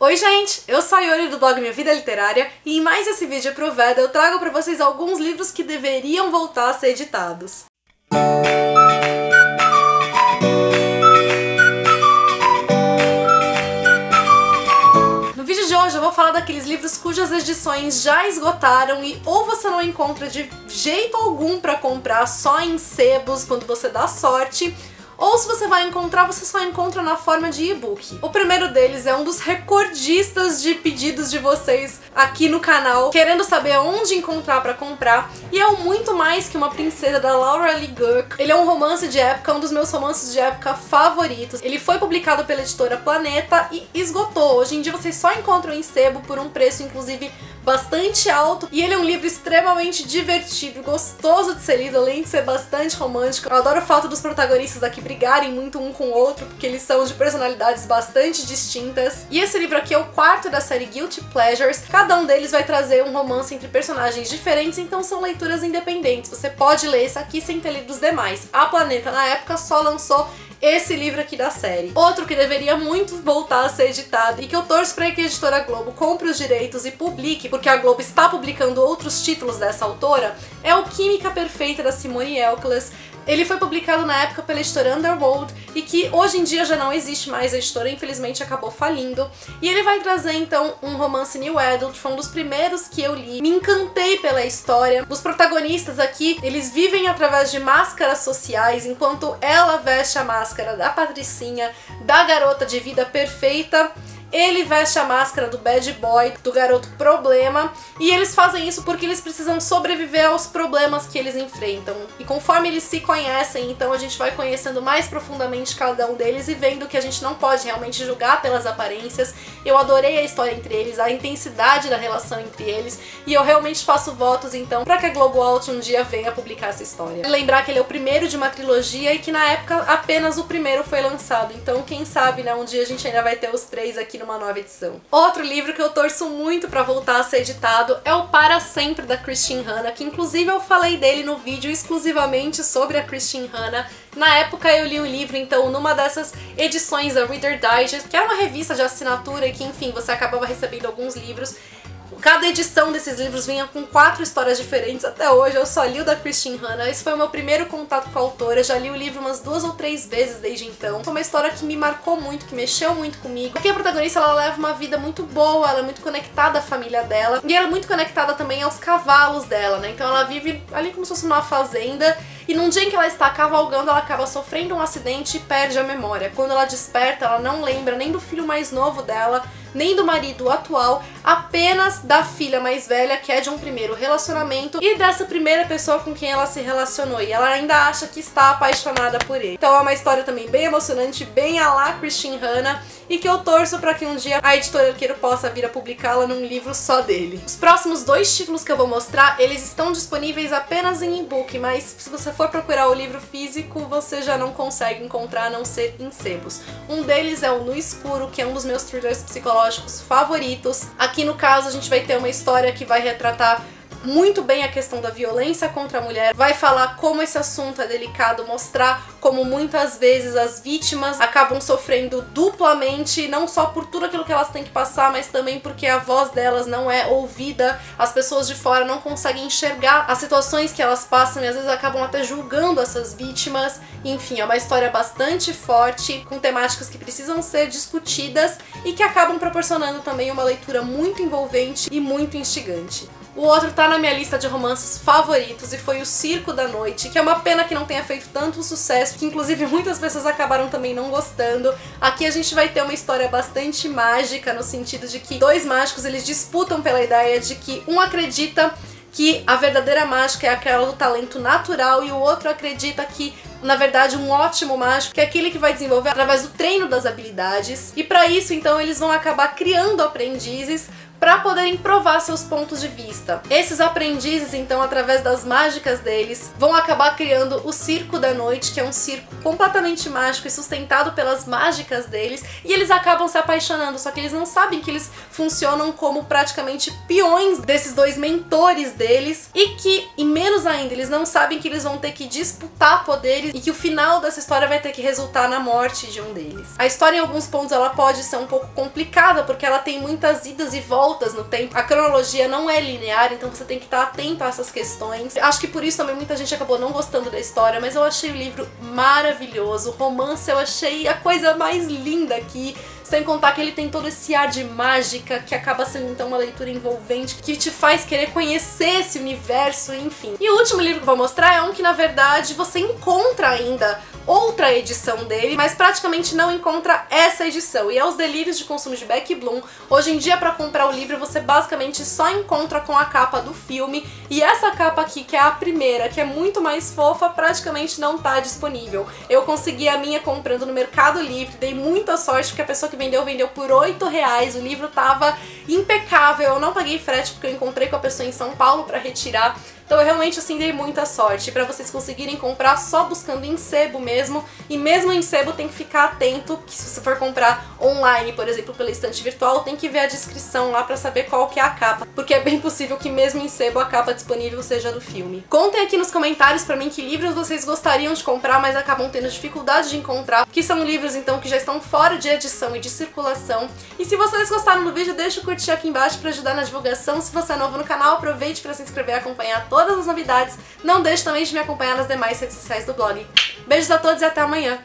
Oi gente, eu sou a Ione do blog Minha Vida Literária e em mais esse vídeo pro Veda eu trago pra vocês alguns livros que deveriam voltar a ser editados. No vídeo de hoje eu vou falar daqueles livros cujas edições já esgotaram e ou você não encontra de jeito algum pra comprar só em sebos quando você dá sorte, ou se você vai encontrar, você só encontra na forma de e-book. O primeiro deles é um dos recordistas de pedidos de vocês aqui no canal, querendo saber onde encontrar pra comprar, e é o Muito Mais Que Uma Princesa, da Laura Lee Gurk. Ele é um romance de época, um dos meus romances de época favoritos. Ele foi publicado pela editora Planeta e esgotou. Hoje em dia vocês só encontram em sebo por um preço, inclusive, bastante alto, e ele é um livro extremamente divertido, gostoso de ser lido, além de ser bastante romântico. Eu adoro o fato dos protagonistas aqui brigarem muito um com o outro, porque eles são de personalidades bastante distintas. E esse livro aqui é o quarto da série Guilty Pleasures. Cada um deles vai trazer um romance entre personagens diferentes, então são leituras independentes. Você pode ler esse aqui sem ter lido os demais. A Planeta, na época, só lançou esse livro aqui da série. Outro que deveria muito voltar a ser editado e que eu torço para que a editora Globo compre os direitos e publique, porque a Globo está publicando outros títulos dessa autora, é o Química Perfeita, da Simone Elkles. Ele foi publicado na época pela editora Underworld e que hoje em dia já não existe mais, a editora infelizmente acabou falindo. E ele vai trazer então um romance New Adult, foi um dos primeiros que eu li. Me encantei pela história. Os protagonistas aqui, eles vivem através de máscaras sociais, enquanto ela veste a máscara da patricinha, da garota de vida perfeita. Ele veste a máscara do bad boy, do garoto problema, e eles fazem isso porque eles precisam sobreviver aos problemas que eles enfrentam. E conforme eles se conhecem, então a gente vai conhecendo mais profundamente cada um deles e vendo que a gente não pode realmente julgar pelas aparências. Eu adorei a história entre eles, a intensidade da relação entre eles, e eu realmente faço votos então para que a Globo Alt um dia venha publicar essa história. Lembrar que ele é o primeiro de uma trilogia e que na época apenas o primeiro foi lançado, então quem sabe, né, um dia a gente ainda vai ter os três aqui numa nova edição. Outro livro que eu torço muito pra voltar a ser editado é o Para Sempre, da Christine Hanna, que inclusive eu falei dele no vídeo exclusivamente sobre a Christine Hanna. Na época eu li o livro, então, numa dessas edições da Reader Digest, que era uma revista de assinatura e que, enfim, você acabava recebendo alguns livros. Cada edição desses livros vinha com 4 histórias diferentes. Até hoje eu só li o da Christine Hanna. Esse foi o meu primeiro contato com a autora. Já li o livro umas 2 ou 3 vezes desde então. Foi uma história que me marcou muito, que mexeu muito comigo. Porque a protagonista, ela leva uma vida muito boa, ela é muito conectada à família dela. E ela é muito conectada também aos cavalos dela, né? Então ela vive ali como se fosse numa fazenda. E num dia em que ela está cavalgando, ela acaba sofrendo um acidente e perde a memória. Quando ela desperta, ela não lembra nem do filho mais novo dela, nem do marido atual, apenas da filha mais velha, que é de um primeiro relacionamento, e dessa primeira pessoa com quem ela se relacionou, e ela ainda acha que está apaixonada por ele. Então é uma história também bem emocionante, bem à la Christine Hanna, e que eu torço para que um dia a editora Arqueiro possa vir a publicá-la num livro só dele. Os próximos 2 títulos que eu vou mostrar, eles estão disponíveis apenas em e-book, mas se você for procurar o livro físico, você já não consegue encontrar, a não ser em sebos. Um deles é o No Escuro, que é um dos meus thrillers psicológicos favoritos. Aqui no caso a gente vai ter uma história que vai retratar muito bem a questão da violência contra a mulher, vai falar como esse assunto é delicado, mostrar como muitas vezes as vítimas acabam sofrendo duplamente, não só por tudo aquilo que elas têm que passar, mas também porque a voz delas não é ouvida, as pessoas de fora não conseguem enxergar as situações que elas passam e às vezes acabam até julgando essas vítimas. Enfim, é uma história bastante forte, com temáticas que precisam ser discutidas e que acabam proporcionando também uma leitura muito envolvente e muito instigante. O outro tá na minha lista de romances favoritos e foi O Circo da Noite, que é uma pena que não tenha feito tanto sucesso, que inclusive muitas pessoas acabaram também não gostando. Aqui a gente vai ter uma história bastante mágica, no sentido de que 2 mágicos, eles disputam pela ideia de que um acredita que a verdadeira mágica é aquela do talento natural e o outro acredita que, na verdade, um ótimo mágico é aquele que vai desenvolver através do treino das habilidades. E para isso, então, eles vão acabar criando aprendizes para poderem provar seus pontos de vista. Esses aprendizes, então, através das mágicas deles, vão acabar criando o Circo da Noite, que é um circo completamente mágico e sustentado pelas mágicas deles, e eles acabam se apaixonando, só que eles não sabem que eles funcionam como praticamente peões desses dois mentores deles, e menos ainda, eles não sabem que eles vão ter que disputar poderes e que o final dessa história vai ter que resultar na morte de um deles. A história, em alguns pontos, ela pode ser um pouco complicada, porque ela tem muitas idas e voltas no tempo. A cronologia não é linear, então você tem que estar atento a essas questões. Acho que por isso também muita gente acabou não gostando da história, mas eu achei o livro maravilhoso. O romance eu achei a coisa mais linda aqui. Sem contar que ele tem todo esse ar de mágica, que acaba sendo então uma leitura envolvente, que te faz querer conhecer esse universo, enfim. E o último livro que eu vou mostrar é um que, na verdade, você encontra ainda outra edição dele, mas praticamente não encontra essa edição, e é Os Delírios de Consumo de Becky Bloom. Hoje em dia, para comprar o livro, você basicamente só encontra com a capa do filme, e essa capa aqui, que é a primeira, que é muito mais fofa, praticamente não tá disponível. Eu consegui a minha comprando no Mercado Livre, dei muita sorte, porque a pessoa que vendeu por R$8, o livro tava impecável, eu não paguei frete porque eu encontrei com a pessoa em São Paulo para retirar. Então eu realmente, assim, dei muita sorte. Pra vocês conseguirem comprar só buscando em sebo mesmo, e mesmo em sebo tem que ficar atento, que se você for comprar online, por exemplo, pela estante virtual, tem que ver a descrição lá pra saber qual que é a capa, porque é bem possível que mesmo em sebo a capa disponível seja do filme. Contem aqui nos comentários pra mim que livros vocês gostariam de comprar, mas acabam tendo dificuldade de encontrar, que são livros então que já estão fora de edição e de circulação. E se vocês gostaram do vídeo, deixa o curtir aqui embaixo pra ajudar na divulgação. Se você é novo no canal, aproveite pra se inscrever e acompanhar todas as novidades. Não deixe também de me acompanhar nas demais redes sociais do blog. Beijos a todos e até amanhã!